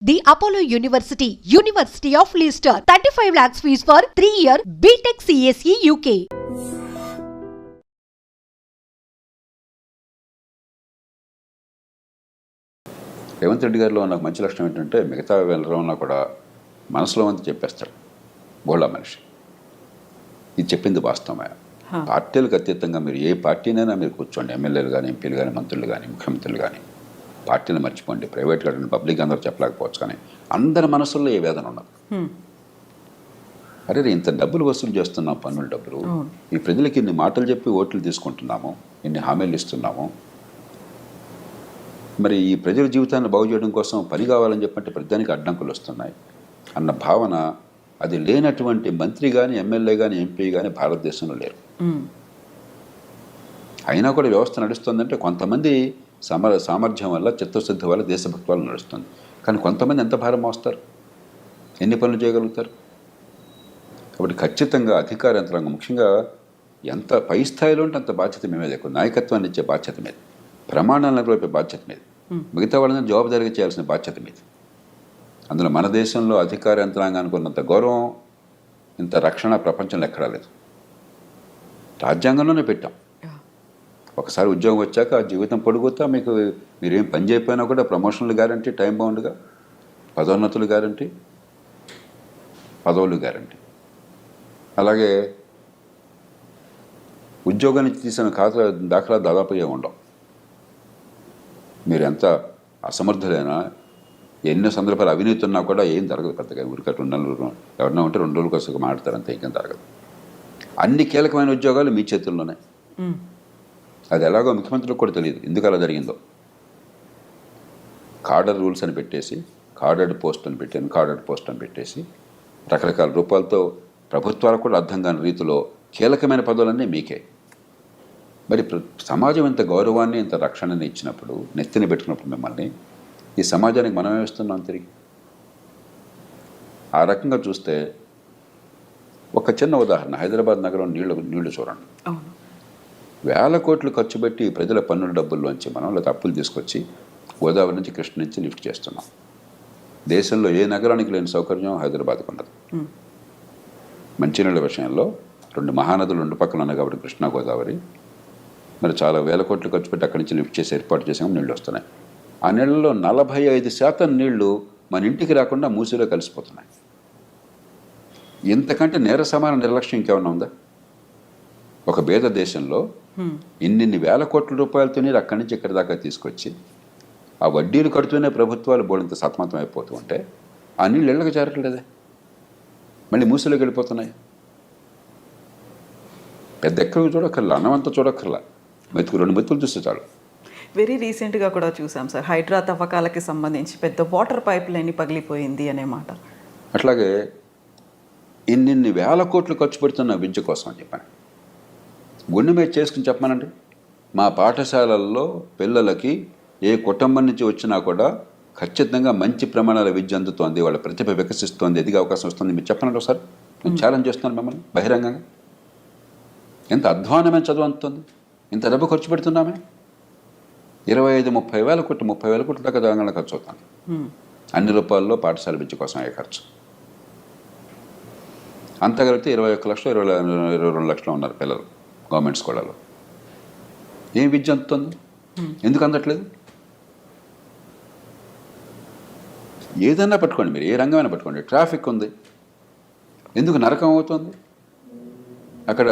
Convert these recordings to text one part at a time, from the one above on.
The Apollo University, University of Leicester. 35 lakhs fees for 3-year BTech CSE UK. Revanth Reddy గారిలో నాకు మంచి లక్షణం ఏంటంటే మిగతా వెళ్ళడంలో కూడా మనసులో అంతా చెప్పేస్తాడు. బోళ్ళ మనిషి. ఇది చెప్పింది వాస్తవమే. పార్టీలకు అతీతంగా మీరు ఏ పార్టీనైనా మీరు కూర్చోండి, ఎమ్మెల్యేలు కానీ, ఎంపీలు కానీ, మంత్రులు కానీ, ముఖ్యమంత్రులు కానీ, పార్టీలు మర్చిపోండి. ప్రైవేట్ కానీ పబ్లిక్ అందరూ చెప్పలేకపోవచ్చు, కానీ అందరి మనసుల్లో ఏ వేదన ఉన్నది. అరే ఇంత డబ్బులు వసూలు చేస్తున్నాం, పన్నుల డబ్బులు, ఈ ప్రజలకి ఇన్ని మాటలు చెప్పి ఓట్లు తీసుకుంటున్నాము, ఇన్ని హామీలు ఇస్తున్నాము, మరి ఈ ప్రజల జీవితాన్ని బాగు చేయడం కోసం పని కావాలని చెప్పంటే ప్రతిదానికి అడ్డంకులు వస్తున్నాయి అన్న భావన అది లేనటువంటి మంత్రి కానీ, ఎమ్మెల్యే కానీ, ఎంపీ కానీ భారతదేశంలో లేరు. అయినా కూడా వ్యవస్థ నడుస్తుందంటే కొంతమంది సామర్థ్యం వల్ల, చిత్తశుద్ధి వల్ల, దేశభక్తి వల్ల నడుస్తుంది. కానీ కొంతమంది ఎంత భారం మోస్తారు, ఎన్ని పనులు చేయగలుగుతారు? కాబట్టి ఖచ్చితంగా అధికార యంత్రాంగం ముఖ్యంగా ఎంత పై స్థాయిలో ఉంటే అంత బాధ్యత మేమే ఎక్కువ. నాయకత్వాన్ని ఇచ్చే బాధ్యత మీద, ప్రమాణాలను నెరవేర్పే బాధ్యత మీద, మిగతా వాళ్ళని జవాబుదారీగా చేయాల్సిన బాధ్యత మీద. అందులో మన దేశంలో అధికార యంత్రాంగానికి ఉన్నంత గౌరవం, ఇంత రక్షణ ప్రపంచంలో ఎక్కడా లేదు. రాజ్యాంగంలోనే పెట్టాం. ఒకసారి ఉద్యోగం వచ్చాక ఆ జీవితం పొడుగుతా మీకు మీరేం పని చేయకపోయినా కూడా ప్రమోషన్లు గ్యారంటీ, టైం బౌండ్గా, పదోన్నతులు గ్యారంటీ, పదవులు గ్యారంటీ. అలాగే ఉద్యోగం నుంచి తీసిన దాఖలా దాదాపుగా ఉండవు. మీరు ఎంత అసమర్థులైనా, ఎన్నో సందర్భాలు అవినీతి ఉన్నా కూడా ఏం జరగదు పెద్దగా. ఊరికే 2 నెలలు ఎవరన్నా ఉంటే 2 రోజుల కోసం మాట్లాడతారు, అంతే, ఇంకేం జరగదు. అన్ని కీలకమైన ఉద్యోగాలు మీ చేతుల్లోనే. అది ఎలాగో ముఖ్యమంత్రులకు కూడా తెలియదు ఎందుకు అలా జరిగిందో. కార్డర్ రూల్స్ అని పెట్టేసి, కార్డర్డ్ పోస్ట్ అని పెట్టాను, కార్డర్డ్ పోస్ట్ అని పెట్టేసి రకరకాల రూపాలతో ప్రభుత్వాలకు కూడా అర్థం కాని రీతిలో కీలకమైన పదవులన్నీ మీకే. మరి సమాజం ఇంత గౌరవాన్ని, ఇంత రక్షణని ఇచ్చినప్పుడు, నెత్తిని పెట్టుకున్నప్పుడు మిమ్మల్ని, ఈ సమాజానికి మనమే ఇస్తున్నాం తిరిగి. ఆ రకంగా చూస్తే ఒక చిన్న ఉదాహరణ, హైదరాబాద్ నగరం నీళ్లు చూడండి. వేల కోట్లు ఖర్చు పెట్టి ప్రజల పన్నుల డబ్బుల్లోంచి మనం లేదా అప్పులు తీసుకొచ్చి గోదావరి నుంచి, కృష్ణ నుంచి లిఫ్ట్ చేస్తున్నాం. దేశంలో ఏ నగరానికి లేని సౌకర్యం హైదరాబాద్కు ఉన్నది. మంచినీళ్ళ విషయంలో 2 మహానదులు 2 పక్కన ఉన్నాయి కాబట్టి కృష్ణా, గోదావరి, మరి చాలా వేల కోట్లు ఖర్చు పెట్టి అక్కడి నుంచి లిఫ్ట్ చేసి ఏర్పాటు చేసాము, నీళ్ళు వస్తున్నాయి. ఆ నీళ్ళలో 45% నీళ్లు మన ఇంటికి రాకుండా మూసిలో కలిసిపోతున్నాయి. ఇంతకంటే నేర సమాన నిర్లక్ష్యం ఇంకేమన్నా ఉందా? ఒక పేద దేశంలో ఇన్ని వేల కోట్ల రూపాయలతో నీరు అక్కడి నుంచి ఇక్కడి దాకా తీసుకొచ్చి ఆ వడ్డీలు కడుతూనే ప్రభుత్వాలు బోడంత సతమతం అయిపోతూ ఉంటే ఆ నీళ్ళు ఇళ్ళకి చేరట్లేదే, మళ్ళీ మూసిలోకి వెళ్ళిపోతున్నాయి. పెద్ద ఎక్కడికి చూడక్కర్లా, అన్నమంతా చూడక్కర్లా, 2 మెతుకులు చూస్తే చాలు. వెరీ రీసెంట్గా కూడా చూసాం సార్, హైడ్రా తవ్వకాలకి సంబంధించి పెద్ద వాటర్ పైప్ లైన్ పగిలిపోయింది అనే మాట. అట్లాగే ఇన్ని వేల కోట్లు ఖర్చు పెడుతున్న విద్య కోసం అని చెప్పాను. గుండె మీద చేసుకుని చెప్పానండి, మా పాఠశాలల్లో పిల్లలకి ఏ కుటుంబం నుంచి వచ్చినా కూడా ఖచ్చితంగా మంచి ప్రమాణాల విద్య అందుతోంది, వాళ్ళ ప్రతిభ వికసిస్తోంది, ఎదిగే అవకాశం వస్తుంది. మీరు చెప్పనండి ఒకసారి, నేను ఛాలెంజ్ చేస్తున్నాను మిమ్మల్ని బహిరంగంగా. ఎంత అధ్వానమైన చదువు అందుతుంది, ఇంత డబ్బు ఖర్చు పెడుతున్నామే. 25-30 వేల కోట్లు దాకా తెలంగాణ ఖర్చు అవుతుంది. అన్ని రూపాయల్లో పాఠశాల విద్య కోసం అయ్యే ఖర్చు. అంతా కలిపితే 21 లక్షలు, 22 లక్షలు ఉన్నారు పిల్లలు గవర్నమెంట్ స్కూళ్ళలో. ఏం విద్య అందుతుంది? ఎందుకు అందట్లేదు? ఏదన్నా పట్టుకోండి, మీరు ఏ రంగమైనా పట్టుకోండి. ట్రాఫిక్ ఉంది, ఎందుకు నరకం అవుతుంది? అక్కడ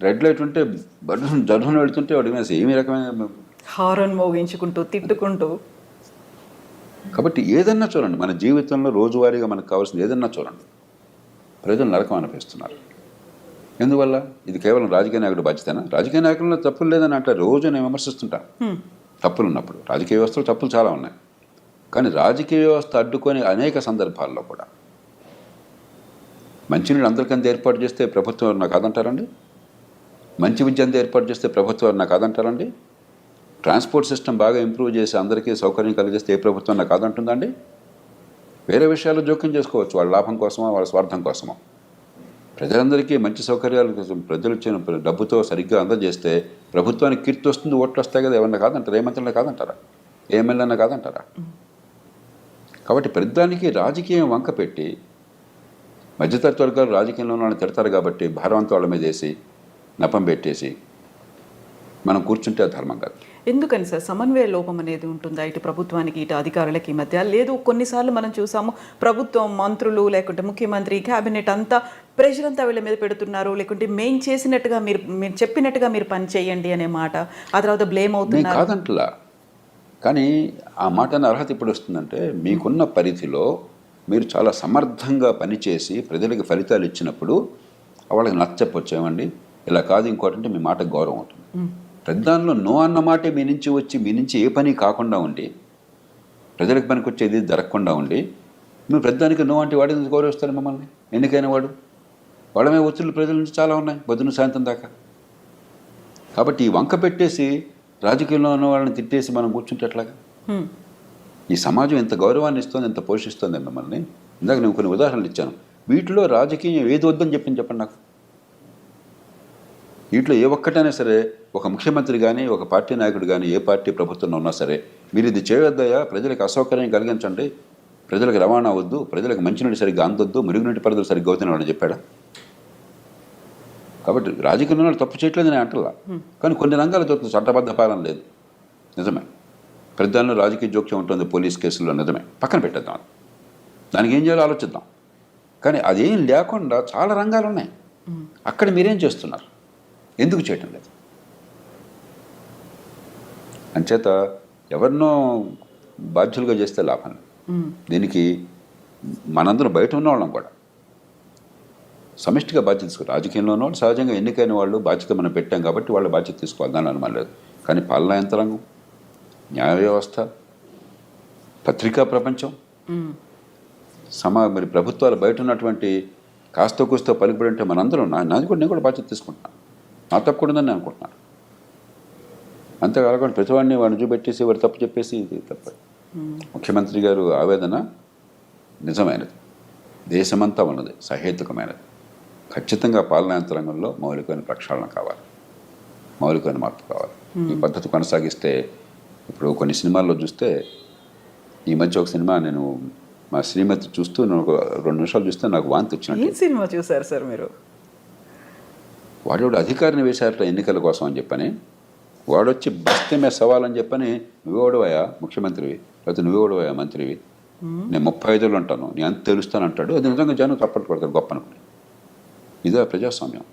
రెడ్ లైట్ ఉంటే జర్మన్ వెళుతుంటే వాడి మీద ఏమి రకమైన హారన్ మోగించుకుంటూ, తిట్టుకుంటూ. కాబట్టి ఏదన్నా చూడండి, మన జీవితంలో రోజువారీగా మనకు కావాల్సింది ఏదన్నా చూడండి, ప్రజలు నరకం అనిపిస్తున్నారు. ఎందువల్ల? ఇది కేవలం రాజకీయ నాయకుడు బాధ్యతనా? రాజకీయ నాయకుల్లో తప్పులు లేదని అంటే రోజు నేను విమర్శిస్తుంటాను. తప్పులు ఉన్నప్పుడు రాజకీయ వ్యవస్థలో తప్పులు చాలా ఉన్నాయి, కానీ రాజకీయ వ్యవస్థ అడ్డుకొని అనేక సందర్భాల్లో కూడా మంచినీళ్ళు అందరికంతా ఏర్పాటు చేస్తే ప్రభుత్వం నాకు కాదంటారండి? మంచి విద్య అంతా ఏర్పాటు చేస్తే ప్రభుత్వం నాకు కాదంటారండి? ట్రాన్స్పోర్ట్ సిస్టమ్ బాగా ఇంప్రూవ్ చేసి అందరికీ సౌకర్యం కలిగిస్తే ఏ ప్రభుత్వం నాకు కాదంటుందండి? వేరే విషయాలు జోక్యం చేసుకోవచ్చు, వాళ్ళ లాభం కోసమో వాళ్ళ స్వార్థం కోసమో. ప్రజలందరికీ మంచి సౌకర్యాల కోసం ప్రజలు ఇచ్చిన డబ్బుతో సరిగ్గా అందజేస్తే ప్రభుత్వానికి కీర్తి వస్తుంది, ఓట్లు వస్తాయి కదా. ఏమన్నా కాదంటారా? ఏ మంత్రులన్నా కాదంటారా? ఏ ఎమ్మెల్యేనా కాదంటారా? కాబట్టి ప్రతిదానికి రాజకీయం వంక పెట్టి మధ్యతరగతి వర్గాలు రాజకీయంలో వాళ్ళని తిడతారు కాబట్టి భారవంత వాళ్ళ మీద వేసి నపం పెట్టేసి మనం కూర్చుంటే అది ధర్మం కాదు. ఎందుకని సార్ సమన్వయ లోపం అనేది ఉంటుందా ఇటు ప్రభుత్వానికి ఇటు అధికారులకి మధ్య? లేదు, కొన్నిసార్లు మనం చూసాము ప్రభుత్వం, మంత్రులు లేకుంటే ముఖ్యమంత్రి, క్యాబినెట్ అంతా ప్రెషర్ అంతా వీళ్ళ మీద పెడుతున్నారు, లేకుంటే మేము చేసినట్టుగా మీరు చెప్పినట్టుగా మీరు పని చేయండి అనే మాట, ఆ తర్వాత బ్లేమ్ అవుతున్నారు. కాదంటలా, కానీ ఆ మాట అనే అర్హత ఇప్పుడు వస్తుందంటే మీకున్న పరిధిలో మీరు చాలా సమర్థంగా పనిచేసి ప్రజలకు ఫలితాలు ఇచ్చినప్పుడు వాళ్ళకి నచ్చపొచ్చామండి, ఇలా కాదు ఇంకోటి అంటే మీ మాటకు గౌరవం ఉంటుంది. ప్రధానంలో నో అన్న మాటే మీ నుంచి వచ్చి మీ నుంచి ఏ పని కాకుండా ఉండి ప్రజలకు పనికి వచ్చేది జరగకుండా ఉండి మీరు ప్రధానికి నో అంటే వాడి నుంచి గౌరవిస్తారు మమ్మల్ని? ఎన్నికైన వాడమే ఒత్తిళ్ళు ప్రజల నుంచి చాలా ఉన్నాయి పొద్దున్న సాయంత్రం దాకా. కాబట్టి ఈ వంక పెట్టేసి రాజకీయంలో ఉన్న వాళ్ళని తిట్టేసి మనం కూర్చుంటే ఎట్లాగా? ఈ సమాజం ఎంత గౌరవాన్ని ఇస్తుంది, ఎంత పోషిస్తుంది మిమ్మల్ని. ఇందాక నేను కొన్ని ఉదాహరణలు ఇచ్చాను. వీటిలో రాజకీయం ఏది వద్దని చెప్పండి నాకు. వీటిలో ఏ ఒక్కటైనా సరే ఒక ముఖ్యమంత్రి కానీ ఒక పార్టీ నాయకుడు కానీ ఏ పార్టీ ప్రభుత్వంలో ఉన్నా సరే మీరు ఇది చేయొద్దయా, ప్రజలకు అసౌకర్యం కలిగించండి, ప్రజలకు రవాణా వద్దు, ప్రజలకు మంచినీటి సరిగ్గా అందొద్దు, మురుగునీటి పరిధులు సరిగ్గా అవుతుంది అని చెప్పాడా? కాబట్టి రాజకీయంలో తప్పు చేయట్లేదు నేను అంటలా, కానీ కొన్ని రంగాలు దొరుకుతుంది చట్టబద్ధ పాలన లేదు, నిజమే. ప్రధానంలో రాజకీయ జోక్యం ఉంటుంది పోలీస్ కేసుల్లో, నిజమే. పక్కన పెట్టేద్దాం, దానికి ఏం చేయాలో ఆలోచిద్దాం. కానీ అదేం లేకుండా చాలా రంగాలు ఉన్నాయి. అక్కడ మీరేం చేస్తున్నారు, ఎందుకు చేయటం లేదు? అంచేత ఎవరినో బాధ్యులుగా చేస్తే లాభం లేదు. దీనికి మనందరం బయట ఉన్న వాళ్ళం కూడా సమిష్టిగా బాధ్యత తీసుకోవాలి. రాజకీయంలో ఉన్న వాళ్ళు సహజంగా ఎన్నికైన వాళ్ళు బాధ్యత మనం పెట్టాం కాబట్టి వాళ్ళ బాధ్యత తీసుకోవాలి, దాని అనుమానం లేదు. కానీ పాలనా యంత్రాంగం, న్యాయ వ్యవస్థ, పత్రికా ప్రపంచం, మరి ప్రభుత్వాలు బయట ఉన్నటువంటి కాస్త కూస్తో పలుకుబడి ఉంటే మనందరం నాది కూడా నేను కూడా బాధ్యత తీసుకుంటున్నాను, నా తప్పకూడదని నేను అనుకుంటున్నాను. అంతేకాకుండా ప్రతివాడిని వాడిని చూపెట్టేసి వాడు తప్పు చెప్పేసి ఇది తప్ప. ముఖ్యమంత్రి గారు ఆవేదన నిజమైనది, దేశమంతా ఉన్నది, సహేతుకమైనది. ఖచ్చితంగా పాలనా యంత్రాంగంలో మౌలికమైన ప్రక్షాళన కావాలి, మౌలికమైన మార్పు కావాలి. ఈ పద్ధతి కొనసాగిస్తే ఇప్పుడు కొన్ని సినిమాల్లో చూస్తే, ఈ మధ్య ఒక సినిమా నేను మా శ్రీమతి చూస్తూ నేను ఒక 2 నిమిషాలు చూస్తే నాకు వాంతి వచ్చినట్టు. ఏ సినిమా చూసారు సార్ మీరు? వాడు అధికారిని వేశారట ఎన్నికల కోసం అని చెప్పని, వాడొచ్చి బస్తమే సవాలని చెప్పని, నువ్వెవడవయా ముఖ్యమంత్రివి, లేకపోతే నువ్వెవడవయా మంత్రివి, నేను 35 ఏళ్ళు ఉంటాను, నేను అంత తెలుస్తాను అంటాడు. అది నిజంగా జనం తప్పట్టు పడతారు గొప్ప అనుకుని. ఇదే ప్రజాస్వామ్యం,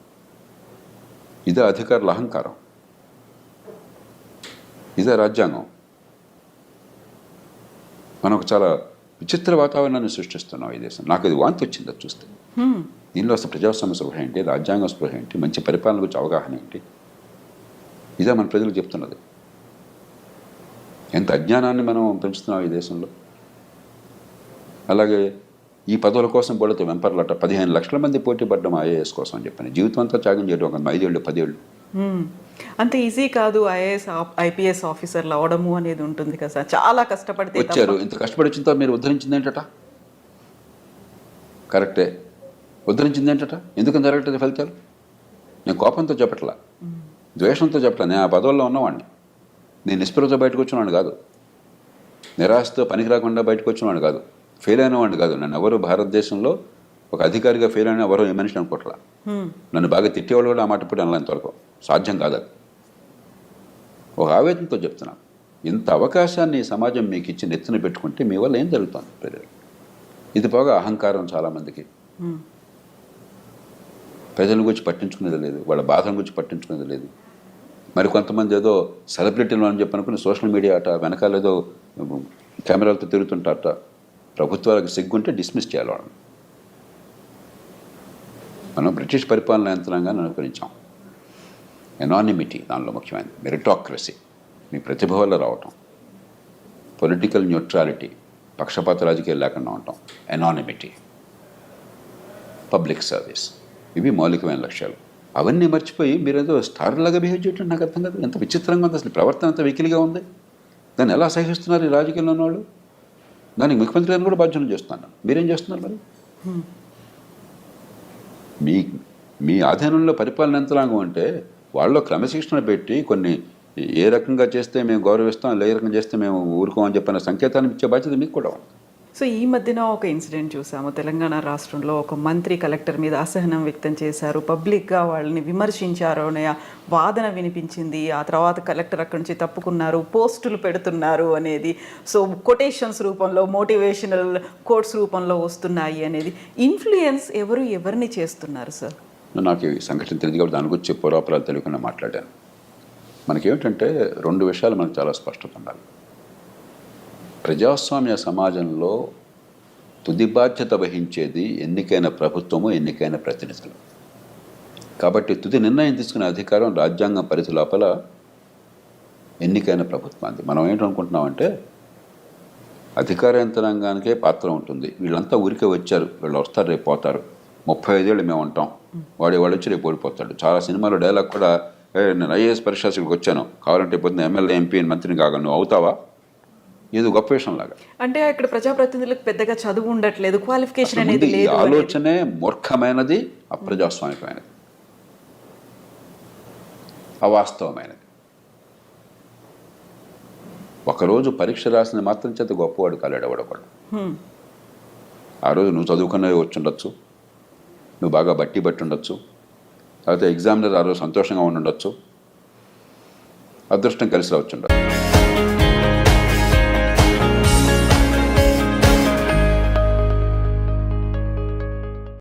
ఇదే అధికారుల అహంకారం, ఇదే రాజ్యాంగం. మనం ఒక చాలా విచిత్ర వాతావరణాన్ని సృష్టిస్తున్నాం ఈ దేశం. నాకు ఇది వాంతి వచ్చింది అది చూస్తే. దీనిలో అసలు ప్రజాస్వామ్య స్పృహ ఏంటి, రాజ్యాంగ స్పృహ ఏంటి, మంచి పరిపాలన గురించి అవగాహన ఏంటి, ఇదే మన ప్రజలకు చెప్తున్నది. ఎంత అజ్ఞానాన్ని మనం పెంచుతున్నాం ఈ దేశంలో. అలాగే ఈ పదవుల కోసం పడితే వెంపర్లట 15 లక్షల మంది పోటీ పడ్డం ఐఏఎస్ కోసం అని చెప్పని, జీవితం అంతా త్యాగం చేయడం, ఒక 5 ఏళ్ళు 10 ఏళ్ళు. అంత ఈజీ కాదు ఐఏఎస్ ఐపీఎస్ ఆఫీసర్లు అవడము అనేది ఉంటుంది కదా సార్, చాలా కష్టపడితే వచ్చారు. ఇంత కష్టపడి వచ్చిన తర్వాత మీరు ఉద్ధరించింది ఏంటట? కరెక్టే, ఉద్ధరించింది ఏంటట? ఎందుకని జరగట్లేదు ఫలితాలు? నేను కోపంతో చెప్పట్లా, ద్వేషంతో చెప్పట్లా. నేను ఆ పదవుల్లో ఉన్నవాడిని, నేను నిస్పృహతో బయటకు వచ్చినవాడిని కాదు, నిరాశతో పనికి రాకుండా బయటకు వచ్చినవాడిని కాదు, ఫెయిల్ అయిన వాడిని కాదు. నన్ను ఎవరు భారతదేశంలో ఒక అధికారిగా ఫెయిల్ అయిన ఎవరో ఏ మనిషిని అనుకోవట్లా. నన్ను బాగా తిట్టేవాళ్ళు కూడా ఆ మాట ఇప్పుడు అనలా, ఇంతవరకు సాధ్యం కాదు. అది ఒక ఆవేదనతో చెప్తున్నాను. ఇంత అవకాశాన్ని సమాజం మీకు ఇచ్చి నెత్తిన పెట్టుకుంటే మీ వల్ల ఏం జరుగుతుంది ప్రజలు? ఇది పోగా అహంకారం చాలామందికి. ప్రజల గురించి పట్టించుకునేది లేదు, వాళ్ళ బాధల గురించి పట్టించుకునేది లేదు. మరి కొంతమంది ఏదో సెలబ్రిటీలు అని చెప్పి అనుకుని సోషల్ మీడియా అట వెనకాల ఏదో కెమెరాలతో తిరుగుతుంటారట. ప్రభుత్వాలకు సిగ్గుంటే డిస్మిస్ చేయాలి వాళ్ళని. మనం బ్రిటిష్ పరిపాలన యంత్రాంగాన్ని అనుకరించాం. ఎనానిమిటీ దానిలో ముఖ్యమైనది, మెరిటాక్రసీ, మీ ప్రతిభ వల్ల రావటం, పొలిటికల్ న్యూట్రాలిటీ, పక్షపాత రాజకీయాలు లేకుండా ఉండటం, ఎనానిమిటీ, పబ్లిక్ సర్వీస్, ఇవి మౌలికమైన లక్ష్యాలు. అవన్నీ మర్చిపోయి మీరేదో స్టార్లాగా బిహేవ్ చేయటం నాకు అర్థం కాదు. ఎంత విచిత్రంగా ఉంది అసలు, ప్రవర్తన అంత వెకిలిగా ఉంది. దాన్ని ఎలా సహిస్తున్నారు ఈ రాజకీయంలో ఉన్నవాళ్ళు? దానికి ముఖ్యమంత్రి గారిని కూడా బాధ్యతలు చేస్తున్నాను. మీరేం చేస్తున్నారు మరి? మీ ఆధీనంలో పరిపాలన యంత్రాంగం అంటే వాళ్ళలో క్రమశిక్షణ పెట్టి కొన్ని ఏ రకంగా చేస్తే మేము గౌరవిస్తాం, ఏ రకంగా చేస్తే మేము ఊరుకోమని చెప్పిన సంకేతాన్ని ఇచ్చే బాధ్యత మీకు కూడా ఉంది. సో ఈ మధ్యన ఒక ఇన్సిడెంట్ చూసాము. తెలంగాణ రాష్ట్రంలో ఒక మంత్రి కలెక్టర్ మీద అసహనం వ్యక్తం చేశారు, పబ్లిక్గా వాళ్ళని విమర్శించారు అనే వాదన వినిపించింది. ఆ తర్వాత కలెక్టర్ అక్కడి నుంచి తప్పుకున్నారు, పోస్టులు పెడుతున్నారు అనేది, సో కొటేషన్స్ రూపంలో, మోటివేషనల్ కోట్స్ రూపంలో వస్తున్నాయి అనేది. ఇన్ఫ్లుయెన్స్ ఎవరిని చేస్తున్నారు సార్? నాకు ఈ సంఘటన తెలియదు కాబట్టి దాని గురించి పూర్వాపరాలు తెలియకుండా మాట్లాడాను. మనకేమిటంటే 2 విషయాలు మనకు చాలా స్పష్టత ఉండాలి. ప్రజాస్వామ్య సమాజంలో తుది బాధ్యత వహించేది ఎన్నికైన ప్రభుత్వము, ఎన్నికైన ప్రతినిధులు. కాబట్టి తుది నిర్ణయం తీసుకునే అధికారం రాజ్యాంగం పరిధి లోపల ఎన్నికైన ప్రభుత్వానికి. మనం ఏంటనుకుంటున్నామంటే అధికార యంత్రాంగానికే పాత్ర ఉంటుంది, వీళ్ళంతా ఊరికే వచ్చారు, వీళ్ళు వస్తారు రేపు పోతారు, 35 ఏళ్ళు మేము ఉంటాం, వాడు వచ్చి రేపు ఓడిపోతాడు. చాలా సినిమాలో డైలాగ్ కూడా, నేను ఐఏఎస్ పరీక్షలకు వచ్చాను, కావాలంటే పొద్దున్న ఎమ్మెల్యే, ఎంపీ, మంత్రిని కాగా నువ్వు అవుతావా? ఏదో గొప్ప విషయం లాగా. అంటే ఇక్కడ ప్రజాప్రతినిధులకు పెద్దగా చదువు ఉండట్లేదు, క్వాలిఫికేషన్ అనేది ఈ లేదు. ఆలోచనే మూర్ఖమైనది, అప్రజాస్వామికమైనది, అవాస్తవమైనది. ఒకరోజు పరీక్ష రాసిన మాత్రం చేత గొప్పవాడు కాలేడు ఎవడొకడు. ఆ రోజు నువ్వు చదువుకున్నవి వచ్చి ఉండొచ్చు, నువ్వు బాగా బట్టి ఉండొచ్చు, లేకపోతే ఎగ్జామినర్ ఆ రోజు సంతోషంగా ఉండొచ్చు, అదృష్టం కలిసి రావచ్చు ఉండొచ్చు.